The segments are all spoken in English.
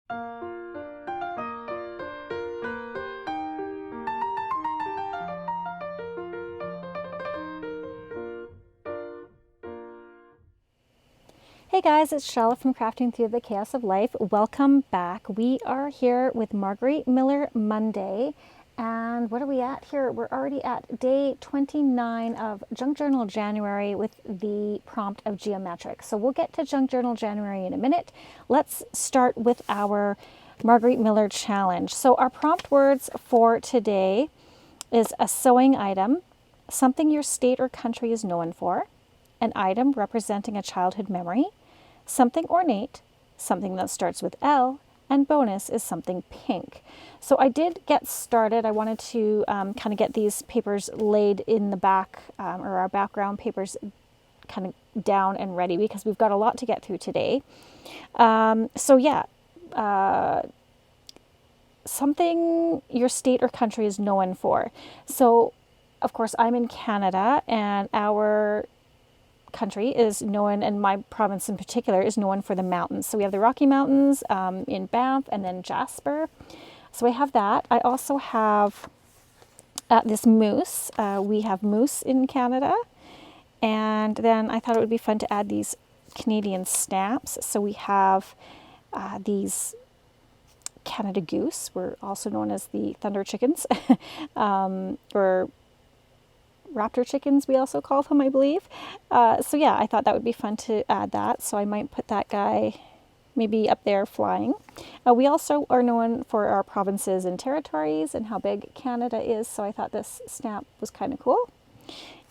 Hey guys, it's Chala from Crafting Through the Chaos of Life. Welcome back. We are here with Margarete Miller Monday. And what are we at here? We're already at day 29 of Junk Journal January with the prompt of geometric. So we'll get to Junk Journal January in a minute. Let's start with our Margarete Miller challenge. So our prompt words for today is a sewing item, something your state or country is known for, an item representing a childhood memory, something ornate, something that starts with L, and bonus is something pink. So I did get started. I wanted to kind of get these papers laid in the back, or our background papers kind of down and ready because we've got a lot to get through today. So yeah, something your state or country is known for. So of course I'm in Canada, and our country is known, and my province in particular is known for the mountains. So we have the Rocky Mountains in Banff, and then Jasper. So I have that. I also have this moose. We have moose in Canada. And then I thought it would be fun to add these Canadian stamps. So we have these Canada goose. We're also known as the thunder chickens, or raptor chickens, we also call them, I believe. So yeah, I thought that would be fun to add that. So I might put that guy maybe up there flying. We also are known for our provinces and territories and how big Canada is. So I thought this stamp was kind of cool.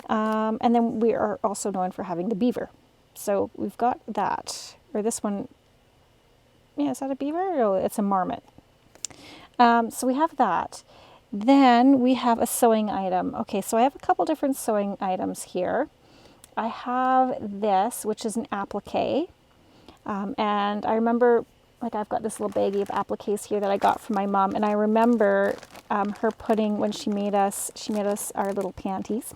And then we are also known for having the beaver. So we've got that. Or this one, yeah, is that a beaver? Oh, it's a marmot. So we have that. Then we have a sewing item. Okay, so I have a couple different sewing items here. I have this, which is an applique. And I remember, like, I've got this little baggie of appliques here that I got from my mom. And I remember her putting, when she made us our little panties.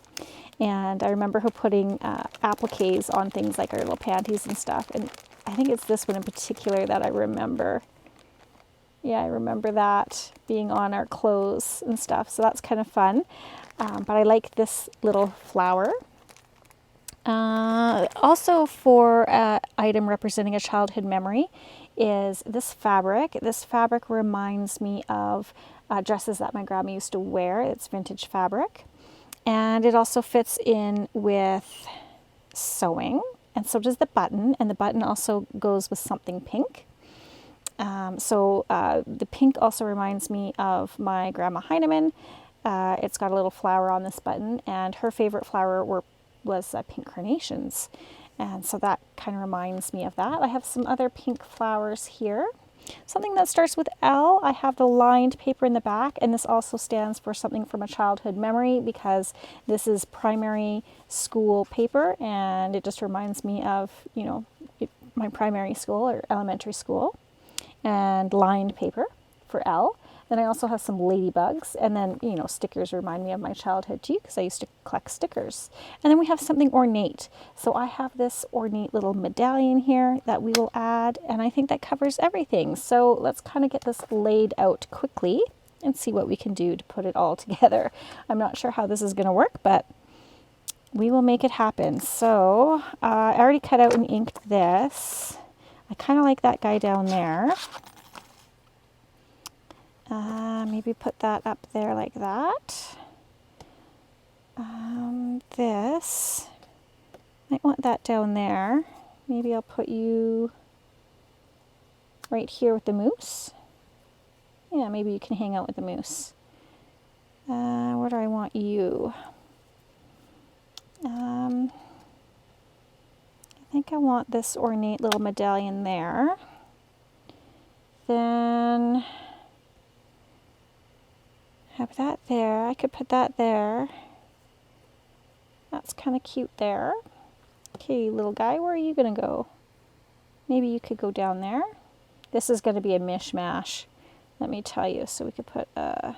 And I remember her putting appliques on things like our little panties and stuff. And I think it's this one in particular that I remember. Yeah, I remember that being on our clothes and stuff. So that's kind of fun. But I like this little flower. Also for an item representing a childhood memory is this fabric. This fabric reminds me of dresses that my grandma used to wear. It's vintage fabric. And it also fits in with sewing. And so does the button. And the button also goes with something pink. So the pink also reminds me of my grandma Heinemann. It's got a little flower on this button, and her favorite flower was pink carnations. And so that kind of reminds me of that. I have some other pink flowers here. Something that starts with L. I have the lined paper in the back, and this also stands for something from a childhood memory because this is primary school paper, and it just reminds me of, my primary school or elementary school. And lined paper for L. Then I also have some ladybugs, and then, stickers remind me of my childhood too, because I used to collect stickers. And then we have something ornate. So I have this ornate little medallion here that we will add, and I think that covers everything. So let's kind of get this laid out quickly and see what we can do to put it all together. I'm not sure how this is going to work, but we will make it happen. So I already cut out and inked this. I kind of like that guy down there. Maybe put that up there like that. This, might want that down there. Maybe I'll put you right here with the moose. Yeah, maybe you can hang out with the moose. Where do I want you? I think I want this ornate little medallion there. Then have that there. I could put that there. That's kind of cute there. Okay, little guy, where are you going to go? Maybe you could go down there. This is going to be a mishmash, let me tell you. So we could put a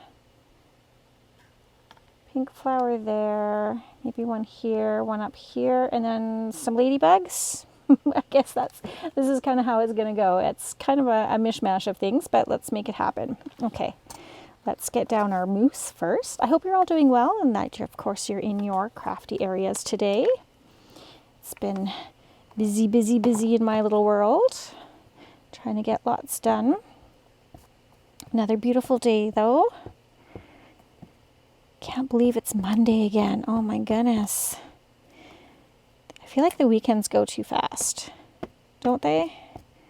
pink flower there, maybe one here, one up here, and then some ladybugs. I guess this is kind of how it's going to go. It's kind of a mishmash of things, but let's make it happen. Okay, let's get down our mousse first. I hope you're all doing well and that, of course, you're in your crafty areas today. It's been busy, busy, busy in my little world, trying to get lots done. Another beautiful day, though. Can't believe it's Monday again. Oh my goodness. I feel like the weekends go too fast, don't they?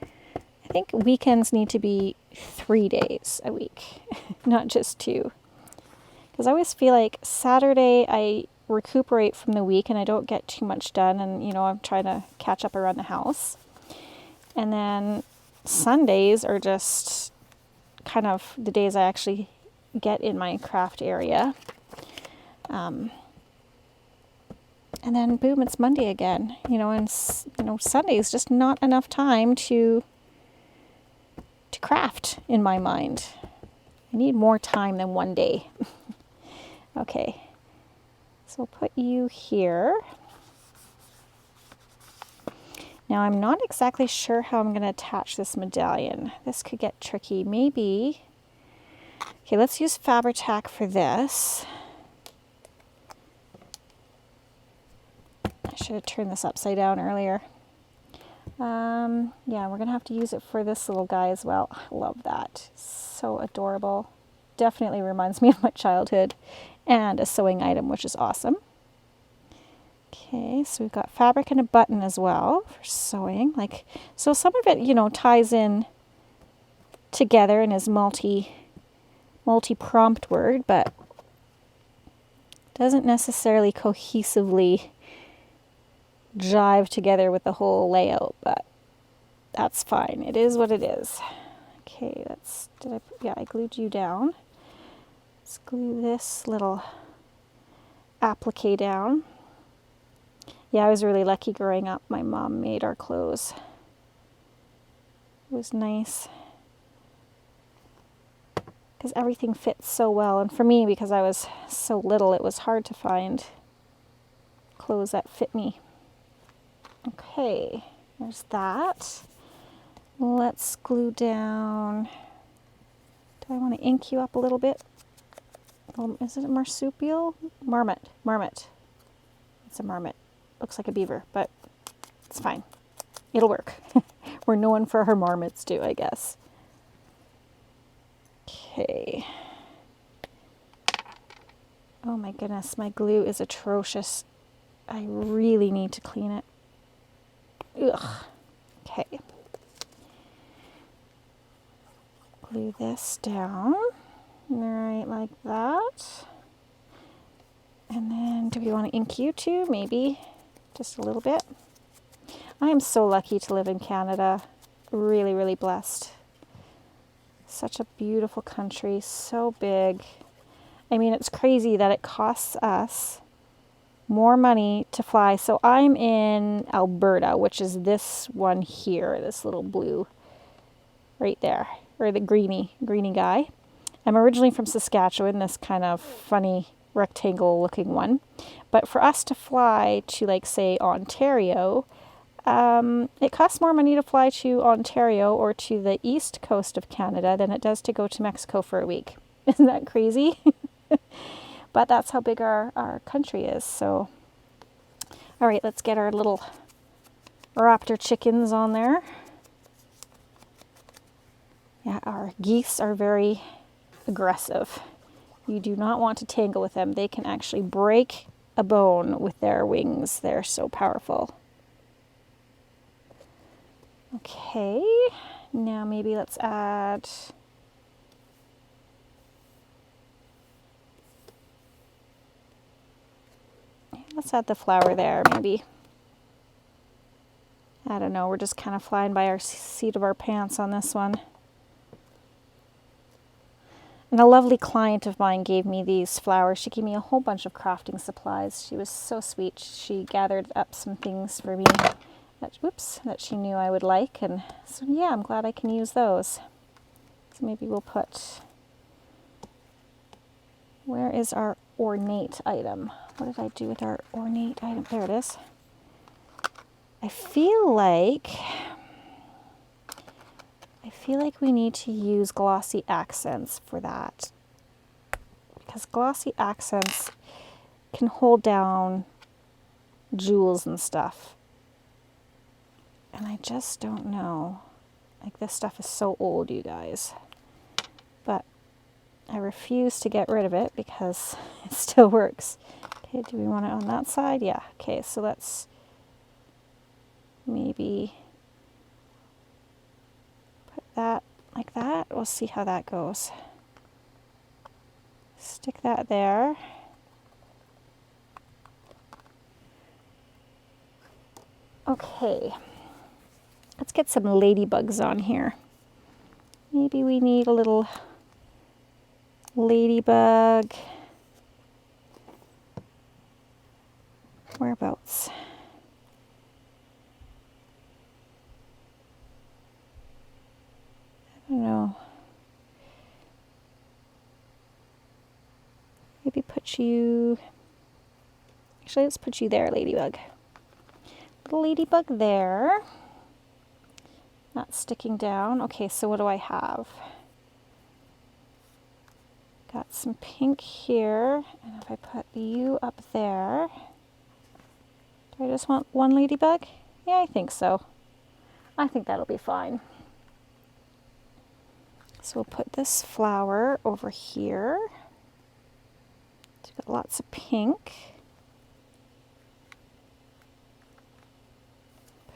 I think weekends need to be 3 days a week, not just 2. Because I always feel like Saturday I recuperate from the week and I don't get too much done, and I'm trying to catch up around the house. And then Sundays are just kind of the days I actually get in my craft area. And then boom, it's Monday again, and Sunday is just not enough time to craft in my mind. I need more time than one day. Okay, so we'll put you here. Now I'm not exactly sure how I'm going to attach this medallion. This could get tricky. Maybe, okay, let's use Fabri-Tac for this. I should have turned this upside down earlier. Yeah, we're gonna have to use it for this little guy as well. I love that. So adorable. Definitely reminds me of my childhood, and a sewing item, which is awesome. Okay, so we've got fabric and a button as well for sewing. So some of it, ties in together and is multi-prompt word, but doesn't necessarily cohesively jive together with the whole layout, but that's fine. It is what it is. Okay, I glued you down. Let's glue this little applique down. Yeah, I was really lucky growing up. My mom made our clothes. It was nice because everything fits so well. And for me, because I was so little, it was hard to find clothes that fit me. Okay, there's that. Let's glue down. Do I want to ink you up a little bit? Is it a marsupial? Marmot. It's a marmot. Looks like a beaver, but it's fine. It'll work. We're known for our marmots too, I guess. Okay. Oh my goodness, my glue is atrocious. I really need to clean it. Ugh. Okay. Glue this down. Right like that. And then, do we want to ink you too? Maybe just a little bit. I am so lucky to live in Canada. Really, really blessed. Such a beautiful country, so big. I mean, it's crazy that it costs us more money to fly. So I'm in Alberta, which is this one here, this little blue right there, or the greeny guy. I'm originally from Saskatchewan, this kind of funny rectangle looking one. But for us to fly to, like, say, Ontario, it costs more money to fly to Ontario or to the east coast of Canada than it does to go to Mexico for a week. Isn't that crazy? But that's how big our country is. So, all right, let's get our little raptor chickens on there. Yeah, our geese are very aggressive. You do not want to tangle with them. They can actually break a bone with their wings. They're so powerful. Okay, now maybe let's add the flower there, maybe. I don't know, we're just kind of flying by our seat of our pants on this one. And a lovely client of mine gave me these flowers. She gave me a whole bunch of crafting supplies. She was so sweet. She gathered up some things for me that she knew I would like. And so, yeah, I'm glad I can use those. So maybe we'll put, where is our ornate item? What did I do with our ornate item? There it is. I feel like we need to use glossy accents for that, because glossy accents can hold down jewels and stuff. And I just don't know. Like, this stuff is so old, you guys. But I refuse to get rid of it because it still works. Okay, do we want it on that side? Yeah. Okay, so let's maybe put that like that. We'll see how that goes. Stick that there. Okay. Let's get some ladybugs on here. Maybe we need a little ladybug. Whereabouts? I don't know. Maybe put you... Actually, let's put you there, ladybug. Little ladybug there. Not sticking down. Okay, so what do I have? Got some pink here. And if I put you up there... Do I just want one ladybug? Yeah, I think so. I think that'll be fine. So we'll put this flower over here. It's got lots of pink.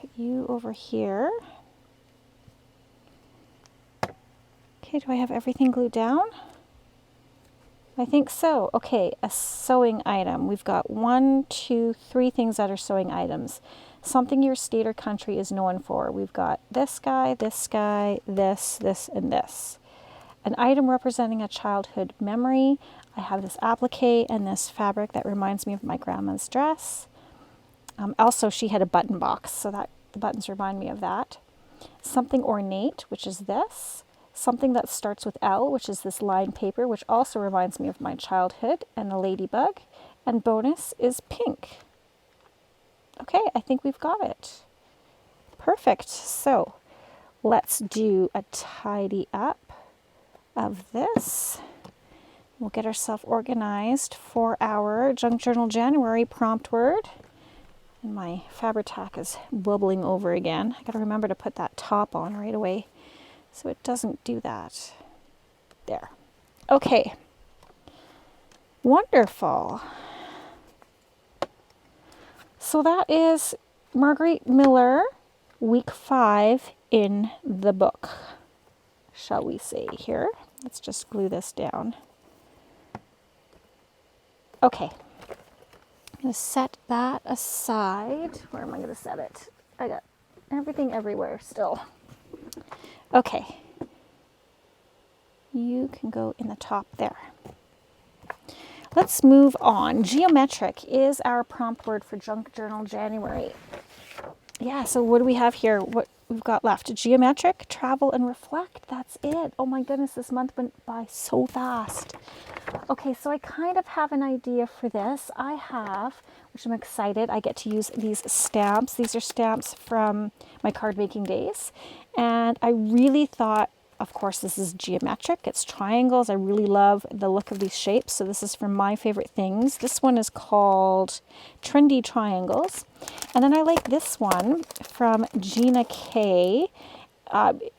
Put you over here. Okay, do I have everything glued down? I think so. Okay, a sewing item. We've got 1, 2, 3 things that are sewing items. Something your state or country is known for. We've got this guy, this, this, and this. An item representing a childhood memory. I have this applique and this fabric that reminds me of my grandma's dress. Also, she had a button box, so that the buttons remind me of that. Something ornate, which is this. Something that starts with L, which is this lined paper, which also reminds me of my childhood, and the ladybug. And bonus is pink. Okay, I think we've got it. Perfect. So let's do a tidy up of this. We'll get ourselves organized for our Junk Journal January prompt word. And my Fabri-Tac is bubbling over again. I gotta remember to put that top on right away so it doesn't do that. There. Okay. Wonderful. So that is Margarete Miller, week 5 in the book, shall we say here. Let's just glue this down. Okay. I'm going to set that aside. Where am I going to set it? I got everything everywhere still. Okay. You can go in the top there. Let's move on. Geometric is our prompt word for Junk Journal January. Yeah, so what do we have here? What we've got left? Geometric, travel, and reflect. That's it. Oh my goodness, this month went by so fast. Okay, so I kind of have an idea for this. I have, which I'm excited, I get to use these stamps. These are stamps from my card making days. And I really thought, of course, this is geometric. It's triangles. I really love the look of these shapes. So this is from my favorite things. This one is called Trendy Triangles. And then I like this one from Gina K.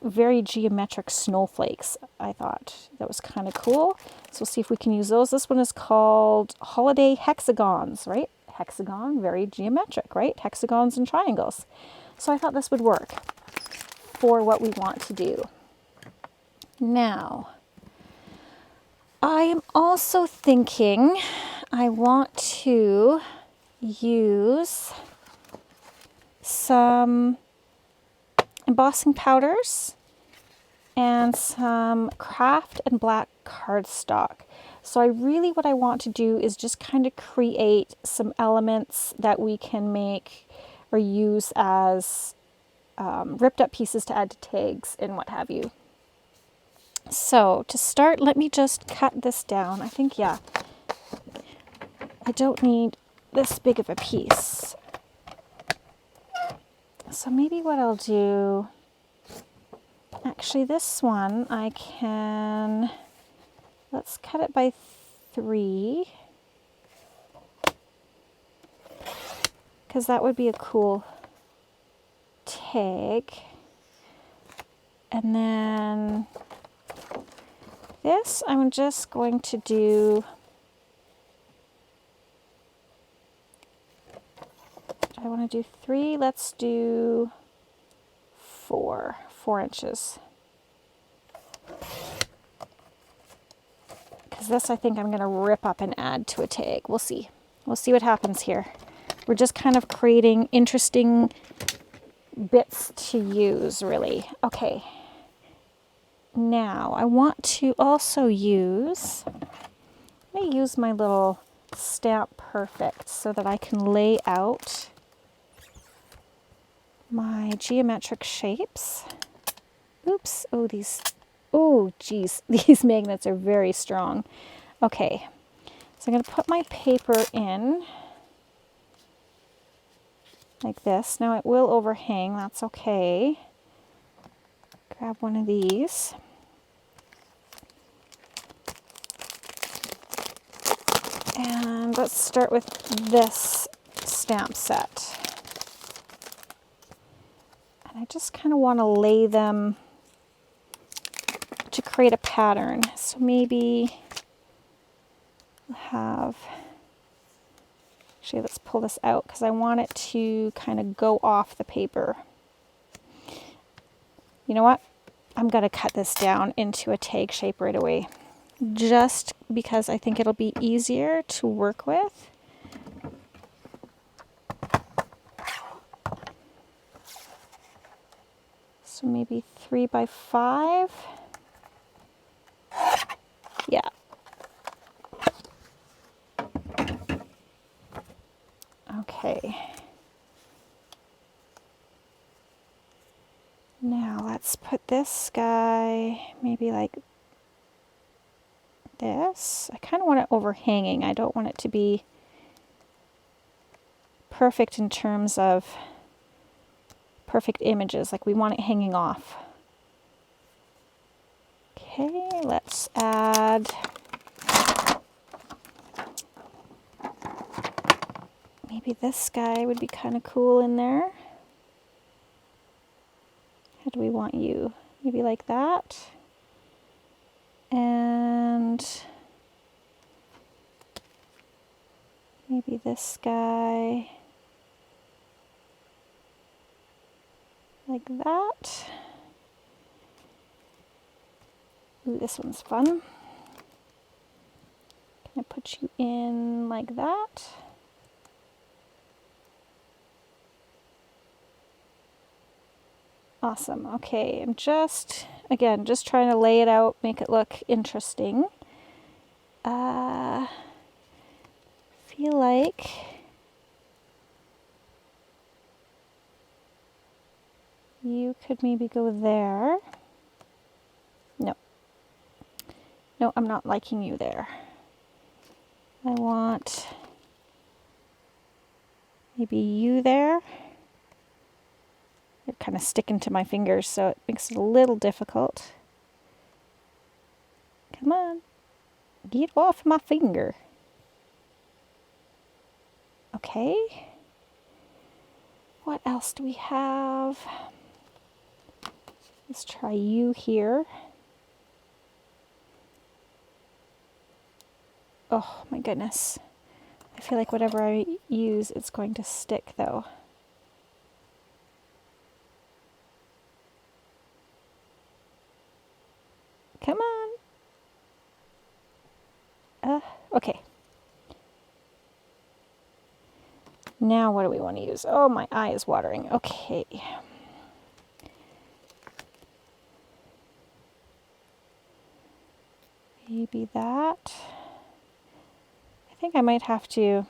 Very geometric snowflakes. I thought that was kind of cool. So we'll see if we can use those. This one is called Holiday Hexagons, right? Hexagon, very geometric, right? Hexagons and triangles. So I thought this would work for what we want to do. Now, I am also thinking I want to use some embossing powders and some craft and black cardstock. So what I want to do is just kind of create some elements that we can make or use as ripped up pieces to add to tags and what have you. So to start, let me just cut this down. I think, yeah, I don't need this big of a piece. So maybe what I'll do, actually this one I can, let's cut it by 3, because that would be a cool tag. And then this I'm just going to do, I want to do 3, let's do 4 inches. Because this I think I'm going to rip up and add to a tag. We'll see. We'll see what happens here. We're just kind of creating interesting bits to use, really. Okay. Now I want to also use, I'm going to use my little Stamp Perfect so that I can lay out my geometric shapes. Oops, oh geez, these magnets are very strong. Okay, so I'm going to put my paper in like this. Now it will overhang, that's okay. Grab one of these. And let's start with this stamp set. And I just kind of want to lay them to create a pattern. So maybe we'll have, actually let's pull this out because I want it to kind of go off the paper. You know what? I'm going to cut this down into a tag shape right away, just because I think it'll be easier to work with. So maybe 3 by 5. Yeah. Okay. Now let's put this guy maybe like this. I kind of want it overhanging. I don't want it to be perfect in terms of perfect images. Like we want it hanging off. Okay, let's add maybe this guy would be kind of cool in there. How do we want you? Maybe like that. And maybe this guy like that. Ooh, this one's fun. Can I put you in like that? Awesome. Okay, I'm just, again, just trying to lay it out, make it look interesting. Feel like you could maybe go there. No. No, I'm not liking you there. I want maybe you there. They're kind of sticking to my fingers, so it makes it a little difficult. Come on, get off my finger. Okay. What else do we have? Let's try you here. Oh my goodness. I feel like whatever I use, it's going to stick though. Come on. Okay. Now what do we want to use? Oh, my eye is watering. Okay. Maybe that. I think I might have to,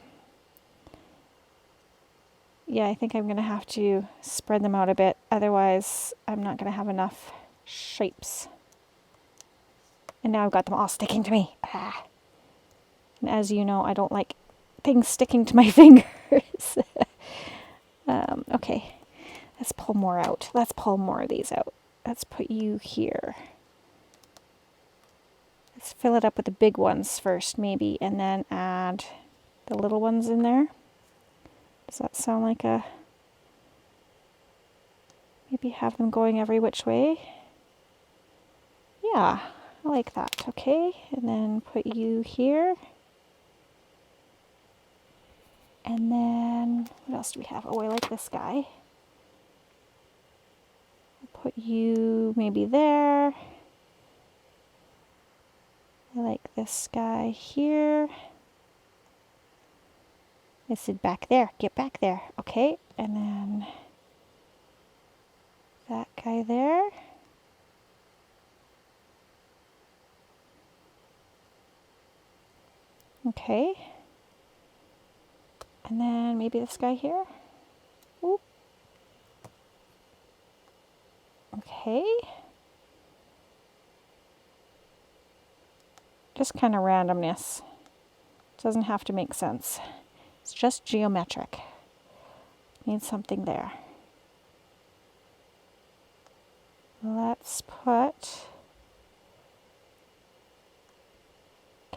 yeah, I think I'm going to have to spread them out a bit. Otherwise, I'm not going to have enough shapes. And now I've got them all sticking to me. Ah. And as you know, I don't like things sticking to my fingers. Okay, Let's pull more out. Let's pull more of these out. Let's put you here. Let's fill it up with the big ones first, maybe, and then add the little ones in there. Does that sound like a... Maybe have them going every which way? Yeah, I like that. Okay, and then put you here. And then, what else do we have? Oh, I like this guy. I'll put you maybe there. I like this guy here. I said back there, get back there. Okay, and then that guy there. Okay. And then maybe this guy here. Oop. Okay. Just kind of randomness. Doesn't have to make sense. It's just geometric. Need something there. Let's put...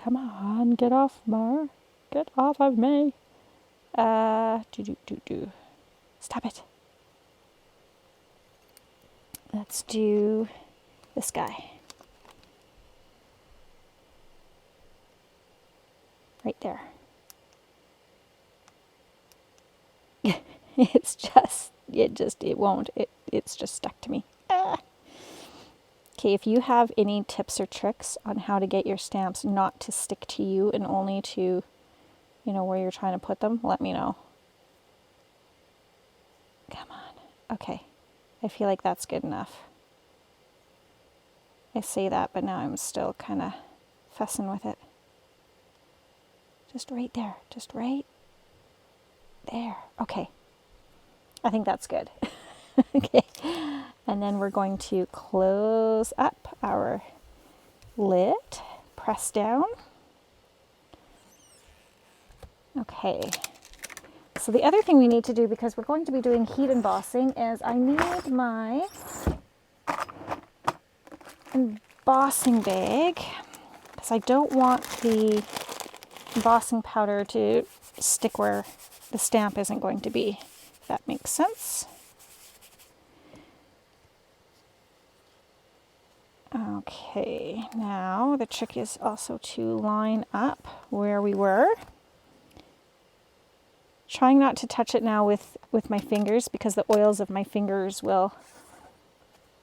Come on, get off, Mar. Get off of me. Stop it. Let's do this guy. Right there. It won't. It's just stuck to me. Okay, if you have any tips or tricks on how to get your stamps not to stick to you and only to, where you're trying to put them, let me know. Come on. Okay. I feel like that's good enough. I say that, but now I'm still kind of fussing with it. Just right there. Just right there. Okay. I think that's good. Okay. And then we're going to close up our lid, press down. Okay. So the other thing we need to do, because we're going to be doing heat embossing, is I need my embossing bag, because I don't want the embossing powder to stick where the stamp isn't going to be, if that makes sense. Okay, now the trick is also to line up where we were. Trying not to touch it now with my fingers, because the oils of my fingers will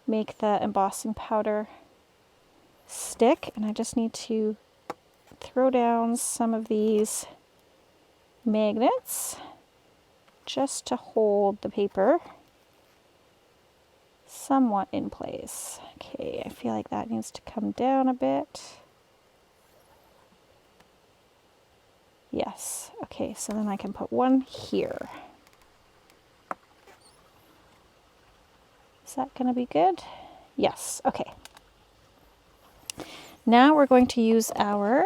make the embossing powder stick, and I just need to throw down some of these magnets just to hold the paper somewhat in place. Okay, I feel like that needs to come down a bit. Yes, okay, so then I can put one here. Is that going to be good? Yes, okay. Now we're going to use our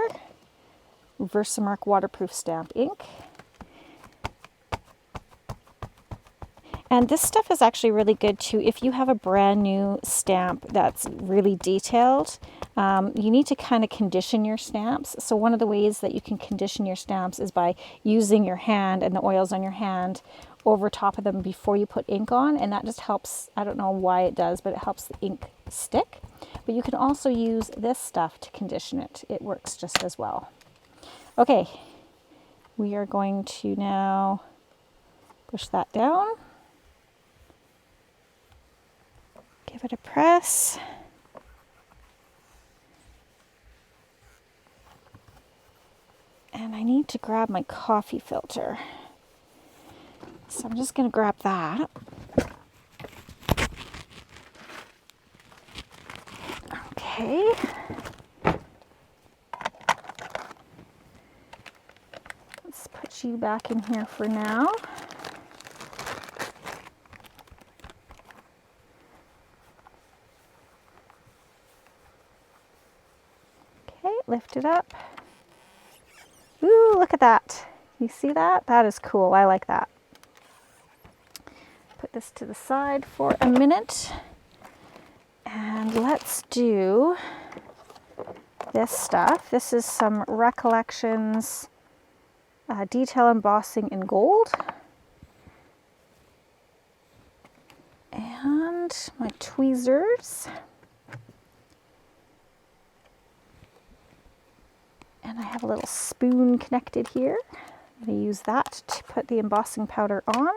Versamark waterproof stamp ink. And this stuff is actually really good too if you have a brand new stamp that's really detailed. You need to kind of condition your stamps. So one of the ways that you can condition your stamps is by using your hand and the oils on your hand over top of them before you put ink on, and that just helps. I don't know why it does, but it helps the ink stick. But you can also use this stuff to condition it. It works just as well. Okay, we are going to now push that down. Give it a press. And I need to grab my coffee filter. So I'm just going to grab that. Okay. Let's put you back in here for now. Okay, lift it up. Ooh, look at that. You see that? That is cool. I like that. Put this to the side for a minute. And let's do this stuff. This is some Recollections detail embossing in gold. And my tweezers. And I have a little spoon connected here. I'm going to use that to put the embossing powder on.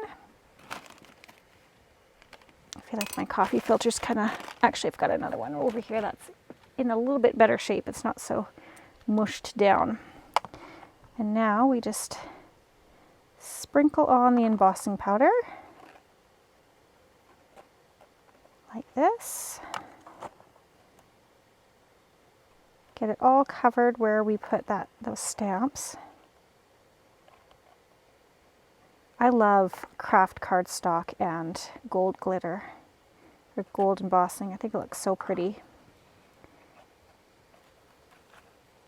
I feel like my coffee filter's kind of, actually I've got another one over here that's in a little bit better shape. It's not so mushed down. And now we just sprinkle on the embossing powder like this. Get it all covered where we put those stamps. I love craft cardstock and gold glitter, or gold embossing. I think it looks so pretty.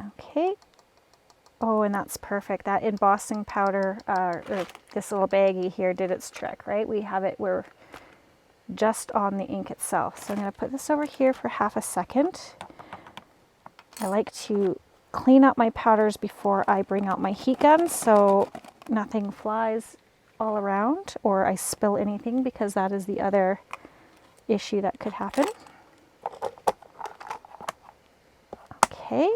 Okay. Oh, and that's perfect. That embossing powder, or this little baggie here did its trick, right? We're just on the ink itself. So I'm going to put this over here for half a second. I like to clean up my powders before I bring out my heat gun so nothing flies all around or I spill anything, because that is the other issue that could happen. Okay.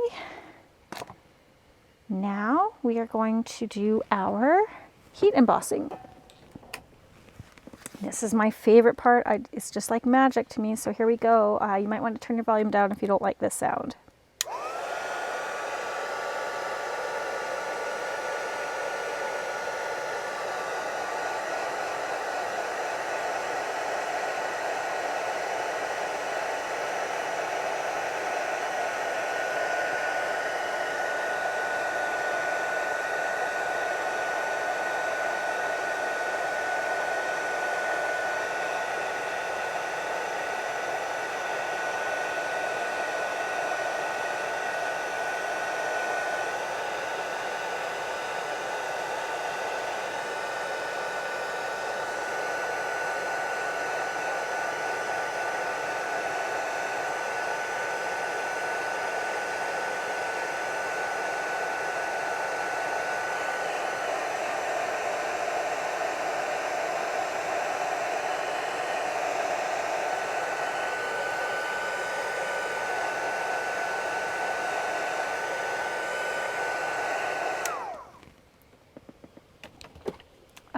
Now we are going to do our heat embossing. This is my favorite part. It's just like magic to me. So here we go. You might want to turn your volume down if you don't like this sound.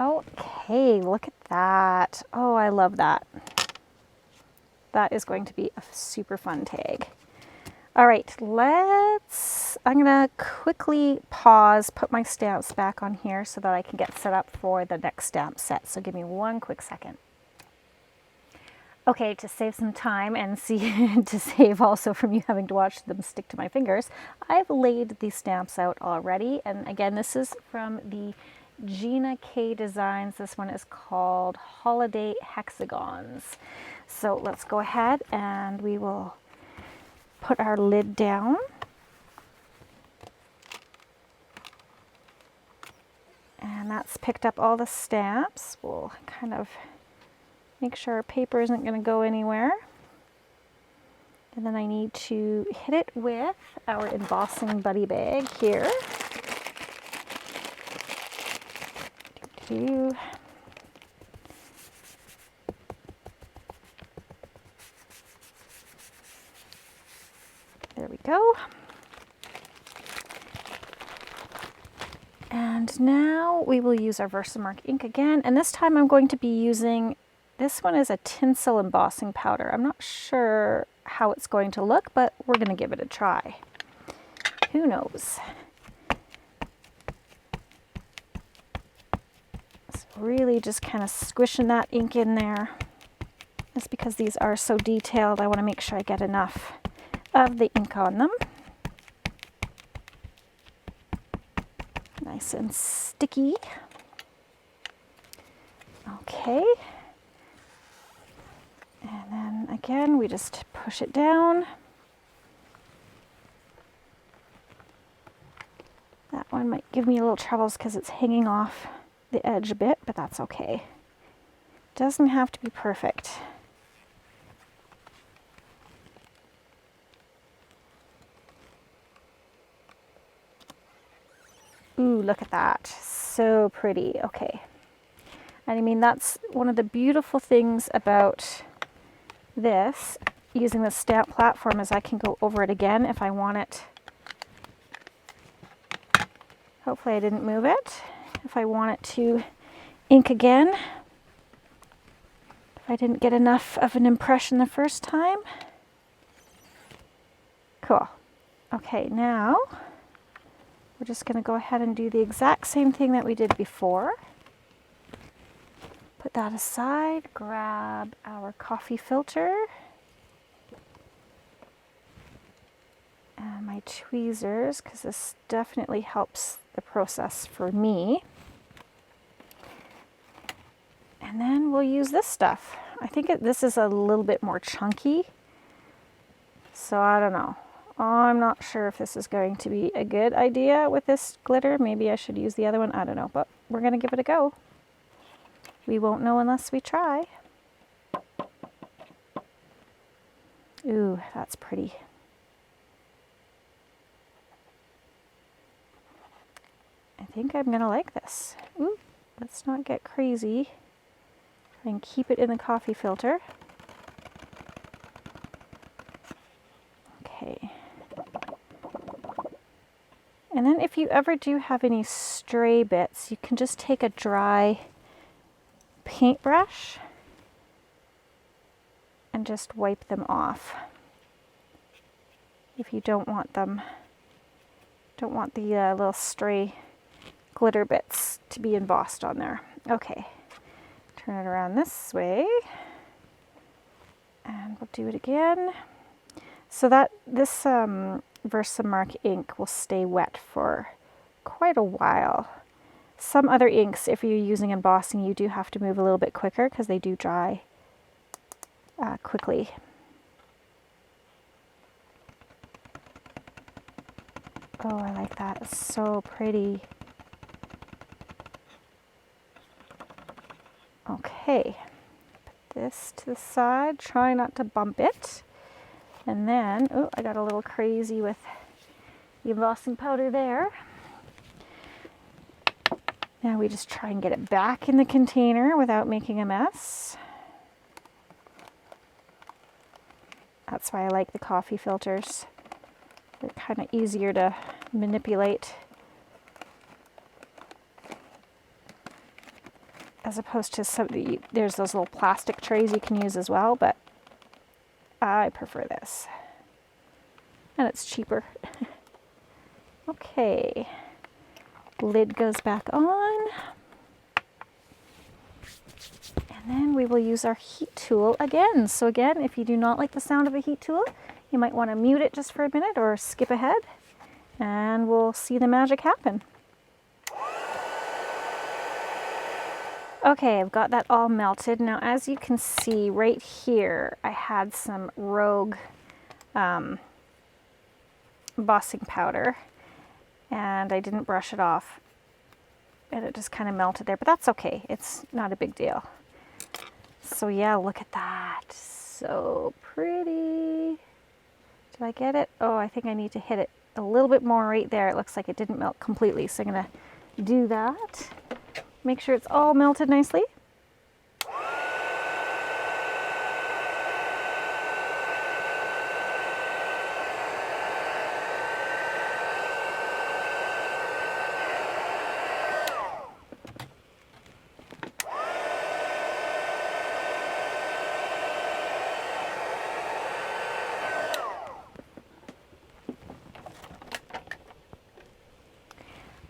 Okay, look at that. Oh, I love that. That is going to be a super fun tag. All right, I'm gonna quickly pause, put my stamps back on here so that I can get set up for the next stamp set. So give me one quick second. Okay, to save some time and to save also from you having to watch them stick to my fingers, I've laid these stamps out already. And again, this is from the Gina K Designs. This one is called Holiday Hexagons. So let's go ahead and we will put our lid down. And that's picked up all the stamps. We'll kind of make sure our paper isn't going to go anywhere. And then I need to hit it with our embossing buddy bag here. There we go. And now we will use our Versamark ink again. And this time I'm going to be using, this one is a tinsel embossing powder. I'm not sure how it's going to look, but we're going to give it a try. Who knows? So really just kind of squishing that ink in there. That's because these are so detailed. I want to make sure I get enough of the ink on them. Nice and sticky. Okay. And then again, we just push it down. That one might give me a little troubles because it's hanging off the edge a bit, but that's okay. Doesn't have to be perfect. Ooh, look at that. So pretty. Okay. And I mean, that's one of the beautiful things about this, using the stamp platform, is I can go over it again if I want it. Hopefully I didn't move it. If I want it to ink again, if I didn't get enough of an impression the first time. Cool. Okay, now we're just going to go ahead and do the exact same thing that we did before. Put that aside, grab our coffee filter and my tweezers, because this definitely helps the process for me. And then we'll use this stuff. I think this is a little bit more chunky, so I don't know. I'm not sure if this is going to be a good idea with this glitter. Maybe I should use the other one. I don't know, but we're going to give it a go. We won't know unless we try. Ooh, that's pretty. I think I'm going to like this. Ooh, let's not get crazy. Try and keep it in the coffee filter. Okay. And then if you ever do have any stray bits, you can just take a dry paintbrush and just wipe them off. If you don't want them, don't want the little stray glitter bits to be embossed on there. Okay, turn it around this way and we'll do it again. So that this Versamark ink will stay wet for quite a while. Some other inks, if you're using embossing, you do have to move a little bit quicker because they do dry quickly. Oh, I like that. It's so pretty. Okay, put this to the side. Try not to bump it. And then, oh, I got a little crazy with the embossing powder there. Now we just try and get it back in the container without making a mess. That's why I like the coffee filters. They're kind of easier to manipulate as opposed to there's those little plastic trays you can use as well, but I prefer this. And it's cheaper. Okay. Lid goes back on. And then we will use our heat tool again. So again, if you do not like the sound of a heat tool, you might want to mute it just for a minute or skip ahead, and we'll see the magic happen. Okay, I've got that all melted. Now, as you can see right here, I had some Rogue embossing powder, and I didn't brush it off, and it just kind of melted there, but that's okay. It's not a big deal. So yeah, look at that. So pretty. Did I get it? Oh, I think I need to hit it a little bit more right there. It looks like it didn't melt completely, so I'm gonna do that. Make sure it's all melted nicely.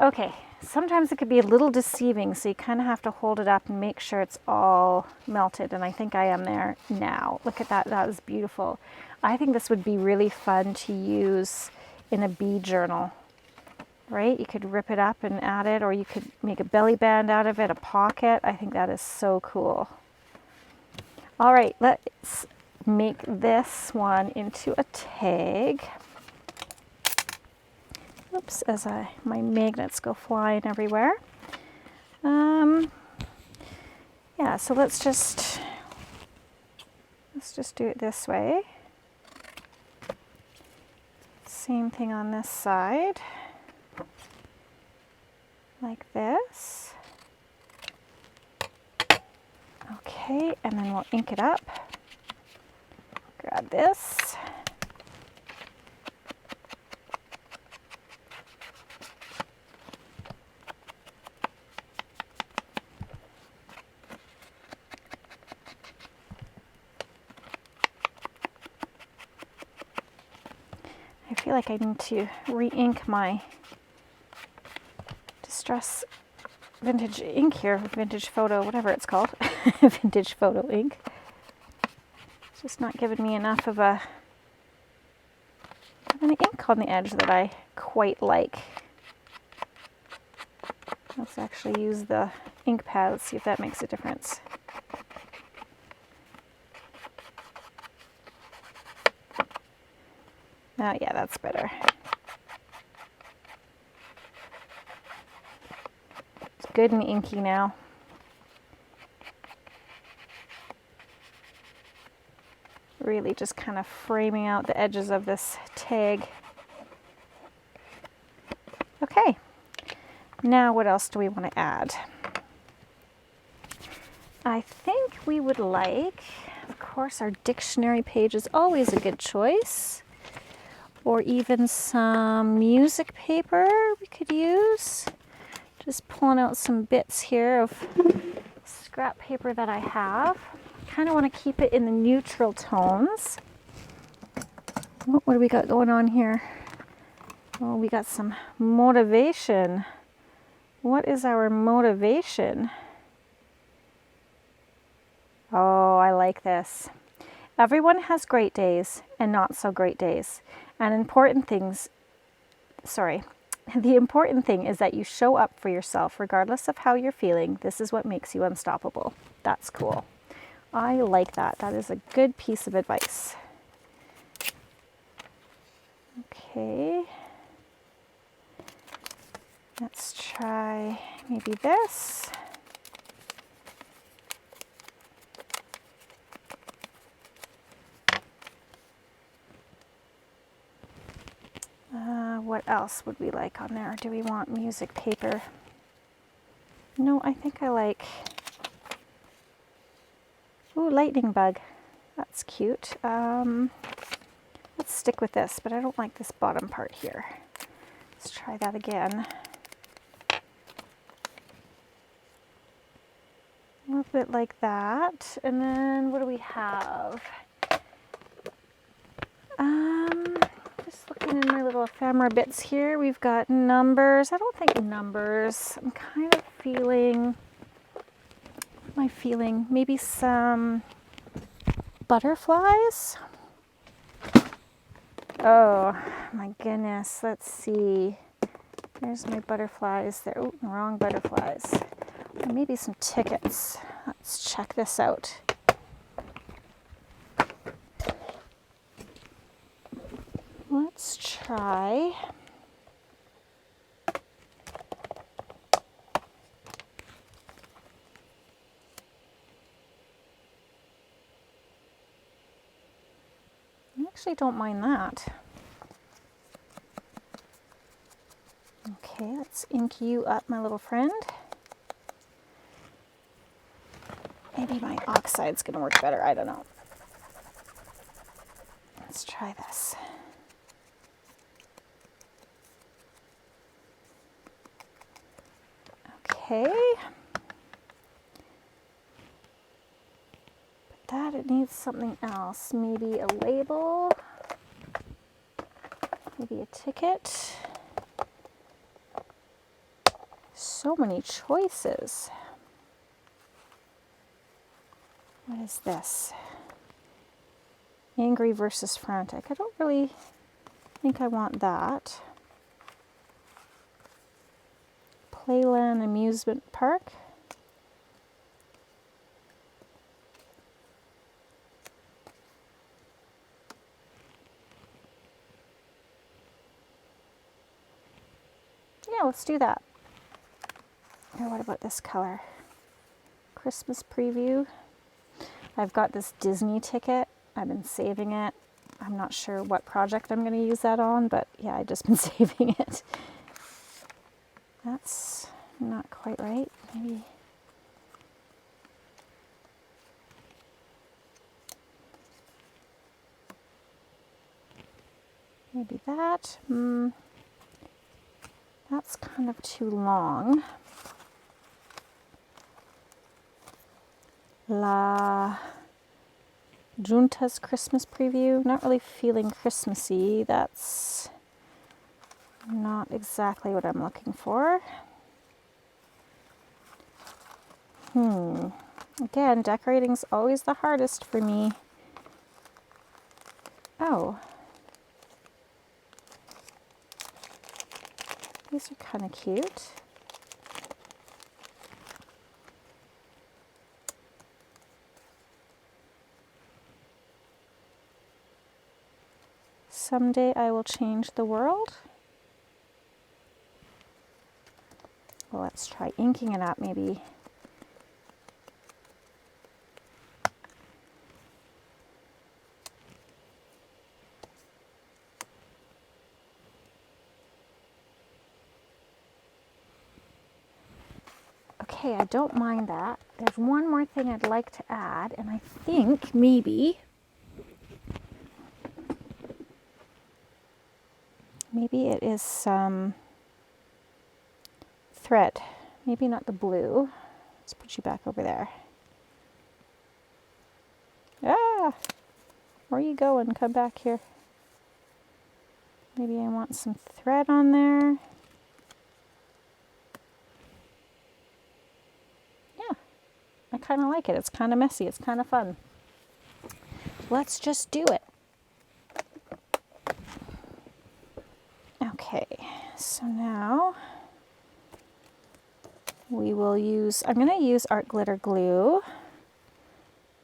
Okay, sometimes it could be a little deceiving, so you kind of have to hold it up and make sure it's all melted, and I think I am there now. Look at that, that was beautiful. I think this would be really fun to use in a bead journal, right? You could rip it up and add it, or you could make a belly band out of it, a pocket. I think that is so cool. All right, let's make this one into a tag. Oops, as my magnets go flying everywhere. Yeah, so let's just do it this way. Same thing on this side, like this. Okay, and then we'll ink it up. Grab this. I feel like I need to re-ink my Distress vintage ink here, vintage photo, whatever it's called, vintage photo ink. It's just not giving me enough of an ink on the edge that I quite like. Let's actually use the ink pad, let's see if that makes a difference. Oh yeah, that's better. It's good and inky now. Really just kind of framing out the edges of this tag. Okay, now what else do we want to add? I think we would like, of course, our dictionary page is always a good choice. Or even some music paper we could use. Just pulling out some bits here of scrap paper that I have. Kind of want to keep it in the neutral tones. What do we got going on here? Oh, we got some motivation. What is our motivation? Oh, I like this. Everyone has great days and not so great days. And the important thing is that you show up for yourself regardless of how you're feeling. This is what makes you unstoppable. That's cool. I like that. That is a good piece of advice. Okay. Let's try maybe this. What else would we like on there? Do we want music paper? No, I think I like, ooh, lightning bug. That's cute. Let's stick with this, but I don't like this bottom part here. Let's try that again. A little bit like that. And then what do we have? Just looking in my little ephemera bits here, we've got numbers. I don't think numbers. I'm kind of feeling, what am I feeling? Maybe some butterflies? Oh my goodness, let's see. There's my butterflies there. Oh, wrong butterflies. Or maybe some tickets. Let's check this out. Let's try I actually don't mind that. Okay, let's ink you up, my little friend. Maybe my oxide's gonna work better, I don't know. Let's try this. Okay. But that, it needs something else. Maybe a label. Maybe a ticket. So many choices. What is this? Angry versus frantic. I don't really think I want that. Playland Amusement Park. Yeah, let's do that. Or what about this color? Christmas preview. I've got this Disney ticket. I've been saving it. I'm not sure what project I'm going to use that on, but yeah, I've just been saving it. That's not quite right. Maybe that. That's kind of too long. La Junta's Christmas preview. Not really feeling Christmassy. That's not exactly what I'm looking for. Again, decorating's always the hardest for me. Oh. These are kind of cute. Someday I will change the world. Well, let's try inking it up maybe. Okay, I don't mind that. There's one more thing I'd like to add, and I think maybe it is some thread. Maybe not the blue. Let's put you back over there. Ah! Where are you going? Come back here. Maybe I want some thread on there. Yeah, I kind of like it. It's kind of messy. It's kind of fun. Let's just do it. Okay, so now we will use, I'm going to use art glitter glue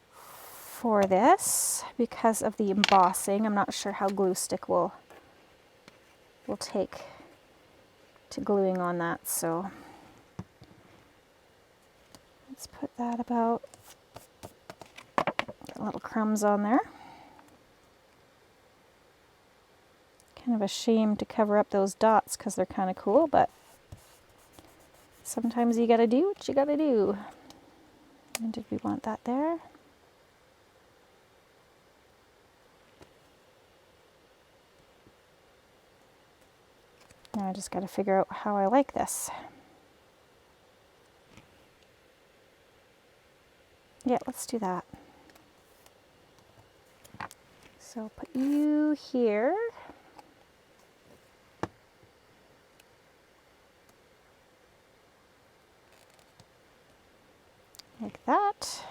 for this because of the embossing. I'm not sure how glue stick will take to gluing on that, so let's put that about, get little crumbs on there. Kind of a shame to cover up those dots because they're kind of cool, but sometimes you gotta do what you gotta do. And did we want that there? Now I just gotta figure out how I like this. Yeah, let's do that. So put you here. Like that.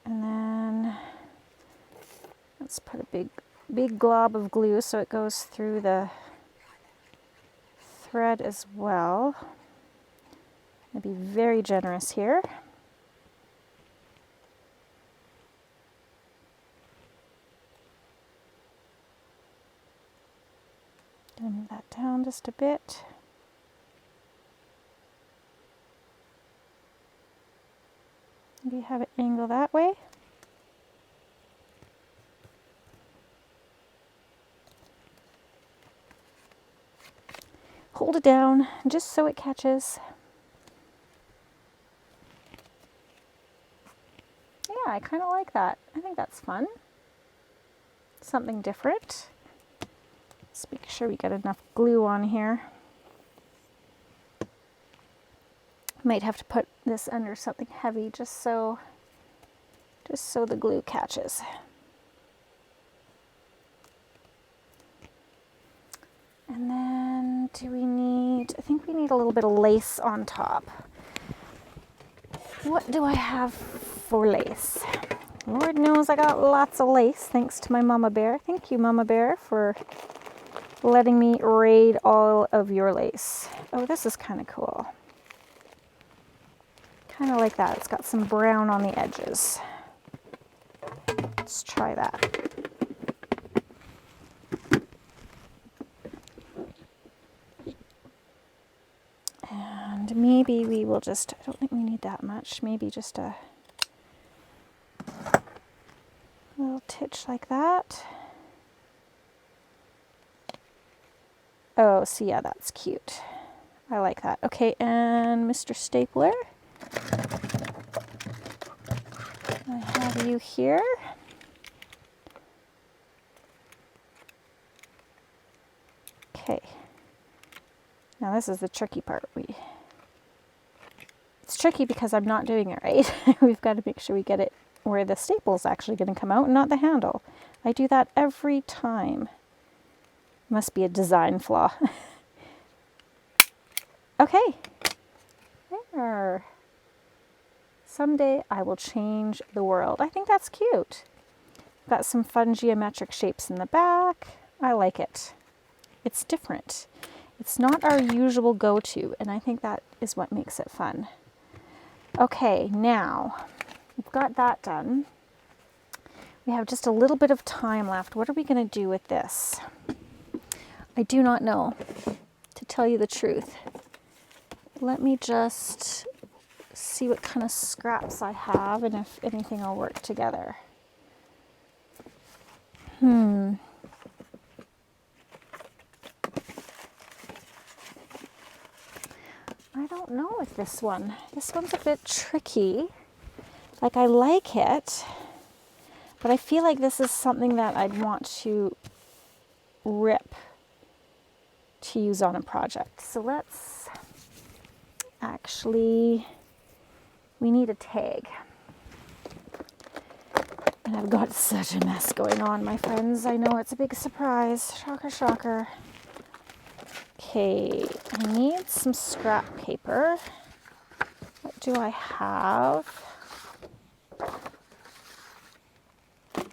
And then let's put a big glob of glue so it goes through the thread as well. I'll be very generous here. Gonna move that down just a bit. Maybe have it angle that way. Hold it down just so it catches. Yeah, I kind of like that. I think that's fun. Something different. Let's make sure we get enough glue on here. Might have to put this under something heavy just so the glue catches. And then I think we need a little bit of lace on top. What do I have for lace? Lord knows I got lots of lace thanks to my mama bear. Thank you, Mama Bear, for letting me raid all of your lace. Oh, this is kind of cool. Kind of like that. It's got some brown on the edges. Let's try that. And maybe we will just, I don't think we need that much, maybe just a little titch like that. Oh, see, yeah, that's cute. I like that. Okay, and Mr. Stapler, I have you here. Okay. Now this is the tricky part. It's tricky because I'm not doing it right. We've got to make sure we get it where the staple is actually going to come out and not the handle. I do that every time. Must be a design flaw. Okay. There. Someday I will change the world. I think that's cute. Got some fun geometric shapes in the back. I like it. It's different. It's not our usual go-to, and I think that is what makes it fun. Okay, now we've got that done. We have just a little bit of time left. What are we going to do with this? I do not know, to tell you the truth. Let me just see what kind of scraps I have and if anything will work together. I don't know with this one. This one's a bit tricky. Like, I like it, but I feel like this is something that I'd want to rip to use on a project. So let's actually, we need a tag. And I've got such a mess going on, my friends. I know it's a big surprise. Shocker, shocker. Okay, I need some scrap paper. What do I have? I'm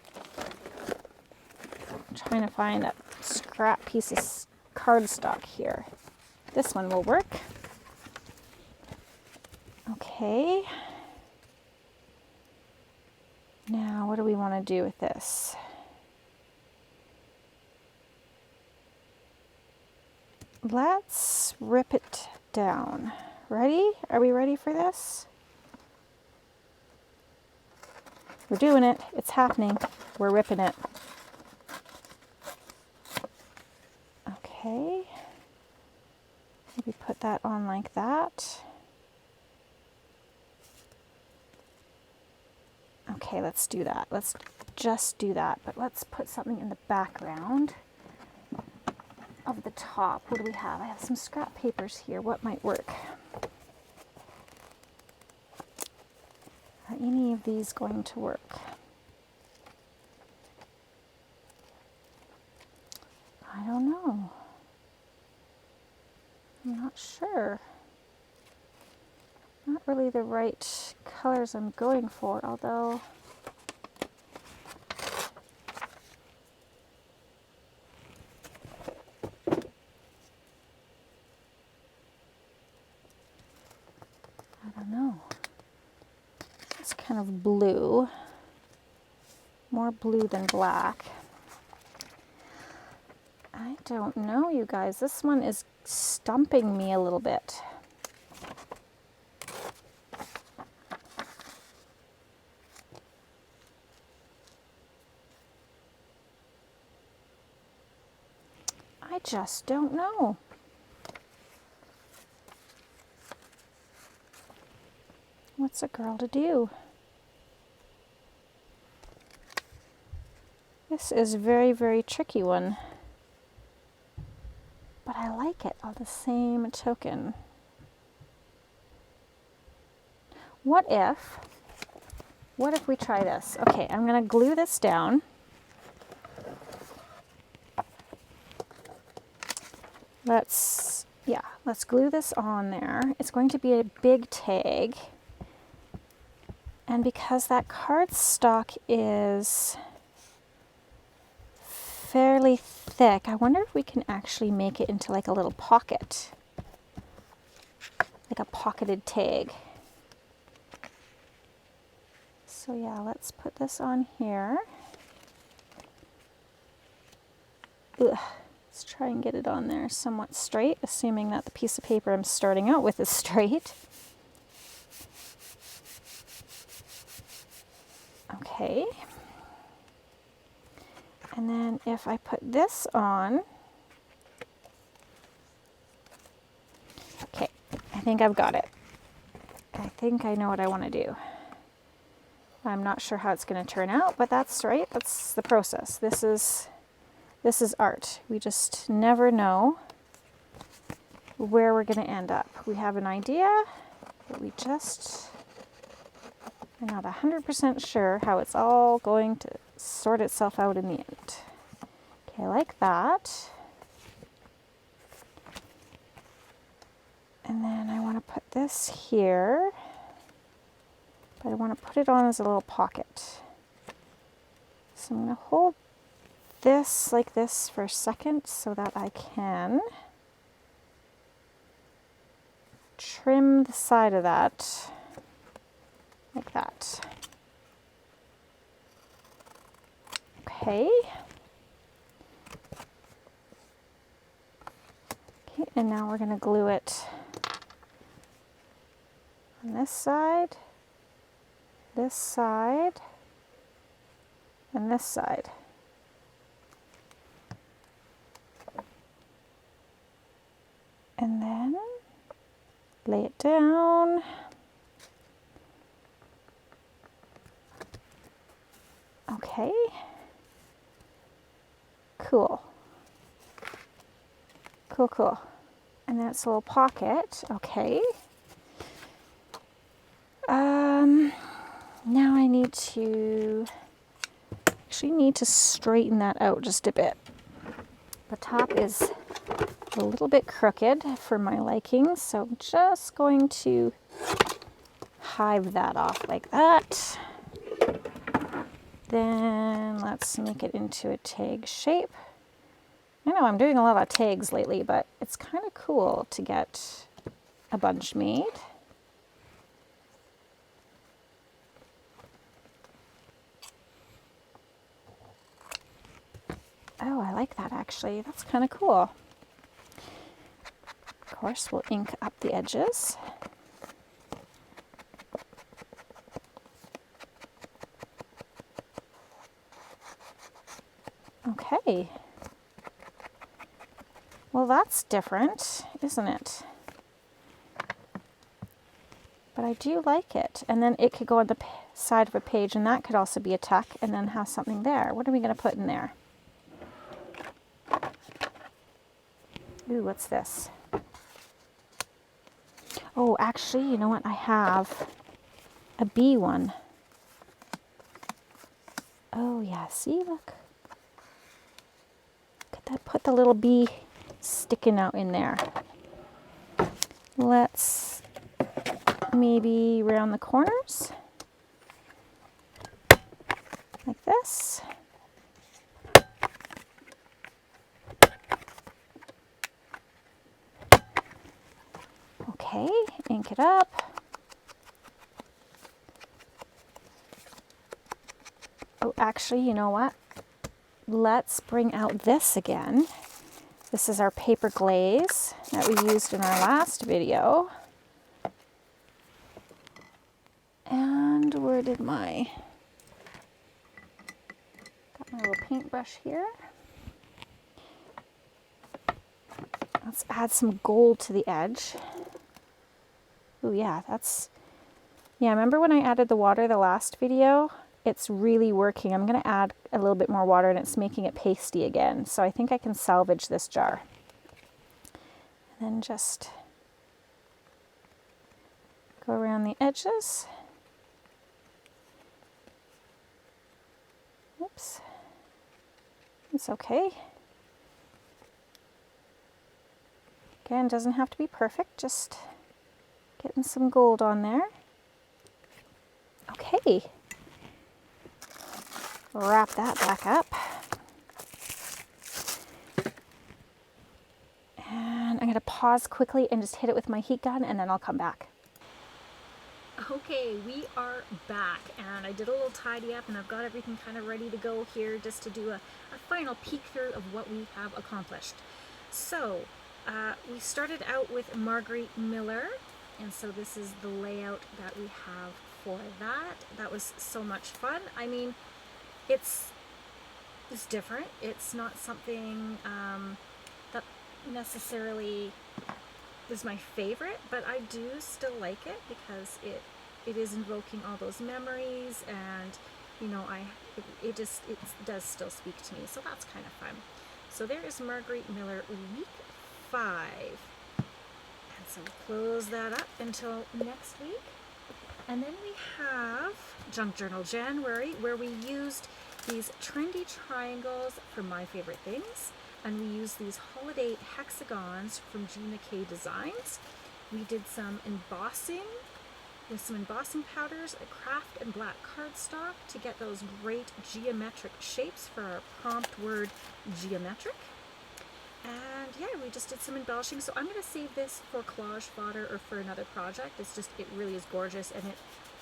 trying to find a scrap piece of cardstock here. This one will work. Okay. Now, what do we want to do with this? Let's rip it down. Ready? Are we ready for this? We're doing it. It's happening. We're ripping it. Okay. Maybe put that on like that. Okay, let's do that. Let's just do that. But let's put something in the background of the top. What do we have? I have some scrap papers here. What might work? Are any of these going to work? I don't know. I'm not sure. Not really the right colors I'm going for, although I don't know. It's kind of blue, more blue than black. I don't know, you guys. This one is stumping me a little bit. I just don't know. What's a girl to do? This is a very, very tricky one. But I like it on the same token. What if we try this? Okay, I'm going to glue this down. Let's glue this on there. It's going to be a big tag. And because that cardstock is fairly thick, I wonder if we can actually make it into like a little pocket. Like a pocketed tag. So yeah, let's put this on here. Ugh, Let's try and get it on there somewhat straight, assuming that the piece of paper I'm starting out with is straight. Okay. And then if I put this on, okay, I think I've got it. I think I know what I want to do. I'm not sure how it's going to turn out, but that's right. That's the process. This is art. We just never know where we're going to end up. We have an idea, but we just are not 100% sure how it's all going to sort itself out in the end. Okay, like that. And then I want to put this here, but I want to put it on as a little pocket. So I'm going to hold this like this for a second so that I can trim the side of that like that. Okay. Okay, and now we're going to glue it on this side, and this side. And then lay it down. Okay. Cool. Cool, cool. And then it's a little pocket. Okay. Now I need to straighten that out just a bit. The top is a little bit crooked for my liking, so I'm just going to hive that off like that. Then let's make it into a tag shape. I know I'm doing a lot of tags lately, but it's kind of cool to get a bunch made. Oh, I like that actually. That's kind of cool. Of course, we'll ink up the edges. Okay. Well, that's different, isn't it? But I do like it. And then it could go on the side of a page, and that could also be a tuck, and then have something there. What are we going to put in there? Ooh, what's this? Oh, actually, you know what? I have a bee one. Oh, yeah. See, look. Could that put the little bee sticking out in there? Let's maybe round the corners like this. Okay, ink it up. Oh, actually, you know what? Let's bring out this again. This is our paper glaze that we used in our last video. And where did my... Got my little paintbrush here. Let's add some gold to the edge. Oh yeah, that's... Yeah, remember when I added the water the last video? It's really working. I'm going to add a little bit more water and it's making it pasty again. So I think I can salvage this jar. And then just go around the edges. Oops. It's okay. Again, doesn't have to be perfect, just getting some gold on there. Okay. Wrap that back up. And I'm going to pause quickly and just hit it with my heat gun, and then I'll come back. Okay, we are back, and I did a little tidy up, and I've got everything kind of ready to go here just to do a final peek through of what we have accomplished. So, we started out with Margarete Miller, and so this is the layout that we have for that. That was so much fun. I mean, it's different. It's not something that necessarily is my favorite, but I do still like it because it is invoking all those memories, and you know, it does still speak to me, so that's kind of fun. So there is Margarete Miller week 5, and so we'll close that up until next week. And then we have Junk Journal January, where we used these trendy triangles for My Favorite Things, and we used these holiday hexagons from Gina K Designs. We did some embossing with some embossing powders, a craft and black cardstock to get those great geometric shapes for our prompt word geometric. And yeah, we just did some embellishing. So I'm going to save this for collage fodder or for another project. It really is gorgeous, and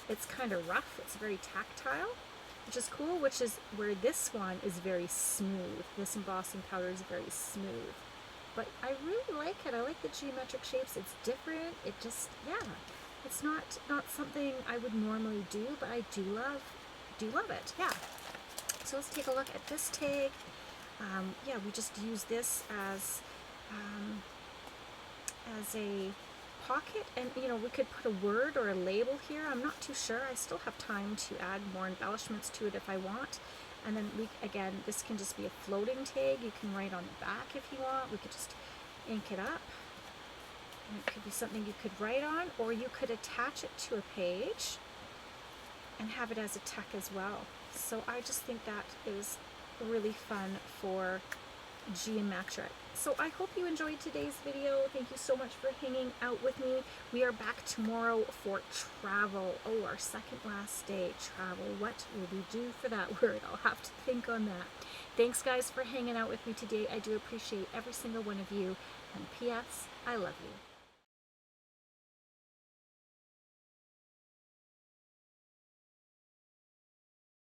it's kind of rough. It's very tactile, which is cool, which is where this one is very smooth. This embossing powder is very smooth. But I really like it. I like the geometric shapes. It's different. It just, yeah, it's not something I would normally do, but I do love it. Yeah. So let's take a look at this tag. Yeah, we just use this as a pocket, and you know, we could put a word or a label here. I'm not too sure. I still have time to add more embellishments to it if I want. And then again, this can just be a floating tag. You can write on the back if you want. We could just ink it up. And it could be something you could write on, or you could attach it to a page and have it as a tag as well. So I just think that is really fun for geometric. So I hope you enjoyed today's video. Thank you so much for hanging out with me. We are back tomorrow for travel. Oh, our second last day, travel. What will we do for that word? I'll have to think on that. Thanks guys for hanging out with me today. I do appreciate every single one of you. And P.S. I love you.